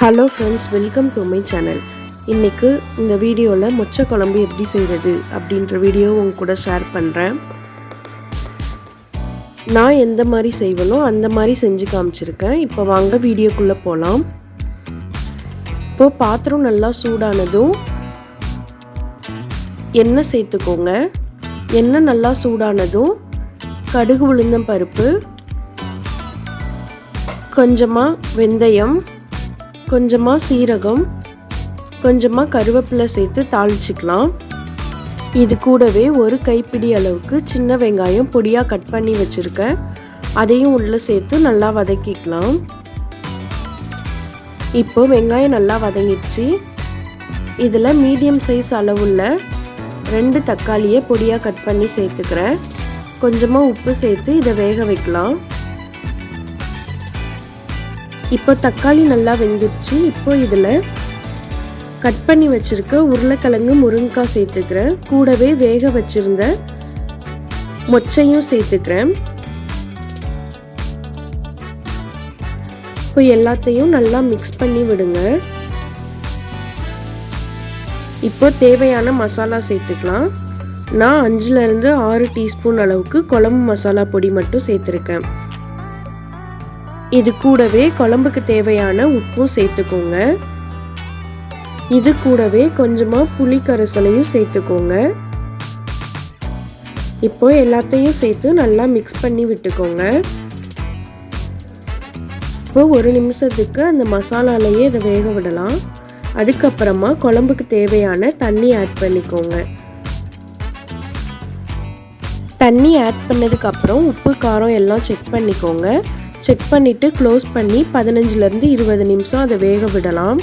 Hello friends, welcome to my channel. இன்றைக்கு இந்த வீடியோவில் மொச்சை குழம்பு எப்படி செய்கிறது அப்படின்ற வீடியோ உங்க கூட ஷேர் பண்ணுறேன். நான் எந்த மாதிரி செய்வேனோ அந்த மாதிரி செஞ்சு காமிச்சிருக்கேன். இப்போ வாங்க வீடியோக்குள்ளே போகலாம். இப்போது பாத்திரம் நல்லா சூடானதும் எண்ணெய் சேர்த்துக்கோங்க. எண்ணெய் நல்லா சூடானதும் கடுகு உளுந்தம் பருப்பு, கொஞ்சமாக வெந்தயம், கொஞ்சமாக சீரகம், கொஞ்சமாக கருவேப்பிலை சேர்த்து தாளிச்சிக்கலாம். இது கூடவே ஒரு கைப்பிடி அளவுக்கு சின்ன வெங்காயம் பொடியாக கட் பண்ணி வச்சுருக்கேன். அதையும் உள்ளே சேர்த்து நல்லா வதக்கிக்கலாம். இப்போ வெங்காயம் நல்லா வதங்கிடுச்சு. இதில் மீடியம் சைஸ் அளவுள்ள 2 தக்காளியை பொடியாக கட் பண்ணி சேர்த்துக்கிறேன். கொஞ்சமாக உப்பு சேர்த்து இதை வேக வைக்கலாம். இப்போ தக்காளி நல்லா வெந்துடுச்சு. இப்போ இதில் கட் பண்ணி வச்சுருக்க உருளைக்கிழங்கு, முருங்கைக்காய் சேர்த்துக்கிறேன். கூடவே வேக வச்சுருந்த மொச்சையும் சேர்த்துக்கிறேன். இப்போ எல்லாத்தையும் நல்லா மிக்ஸ் பண்ணி விடுங்க. இப்போ தேவையான மசாலா சேர்த்துக்கலாம். நான் 5லேருந்து 6 டீஸ்பூன் அளவுக்கு குழம்பு மசாலா பொடி மட்டும் சேர்த்துருக்கேன். இது கூடவே குழம்புக்கு தேவையான உப்பும் சேர்த்துக்கோங்க. இது கூடவே கொஞ்சமாக புளி கரைசலையும் சேர்த்துக்கோங்க. இப்போ எல்லாத்தையும் சேர்த்து நல்லா மிக்ஸ் பண்ணி விட்டுக்கோங்க. இப்போ 1 நிமிஷத்துக்கு அந்த மசாலாலேயே இதை வேக விடலாம். அதுக்கப்புறமா குழம்புக்கு தேவையான தண்ணி ஆட் பண்ணிக்கோங்க. தண்ணி ஆட் பண்ணதுக்கப்புறம் உப்பு காரம் எல்லாம் செக் பண்ணிக்கோங்க. செக் பண்ணிவிட்டு க்ளோஸ் பண்ணி 15லேருந்து 20 நிமிஷம் அதை வேக விடலாம்.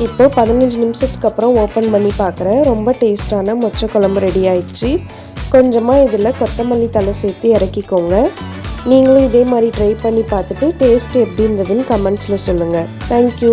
இப்போ 15 நிமிஷத்துக்கு அப்புறம் ஓப்பன் பண்ணி பார்க்குறேன். ரொம்ப டேஸ்டான மொச்சை குழம்பு ரெடி ஆயிடுச்சு. கொஞ்சமாக இதில் கொத்தமல்லி தழை சேர்த்து இறக்கிக்கோங்க. நீங்களும் இதே மாதிரி ட்ரை பண்ணி பார்த்துட்டு டேஸ்ட் எப்படி இருந்ததுன்னு கமெண்ட்ஸில் சொல்லுங்கள். தேங்க்யூ.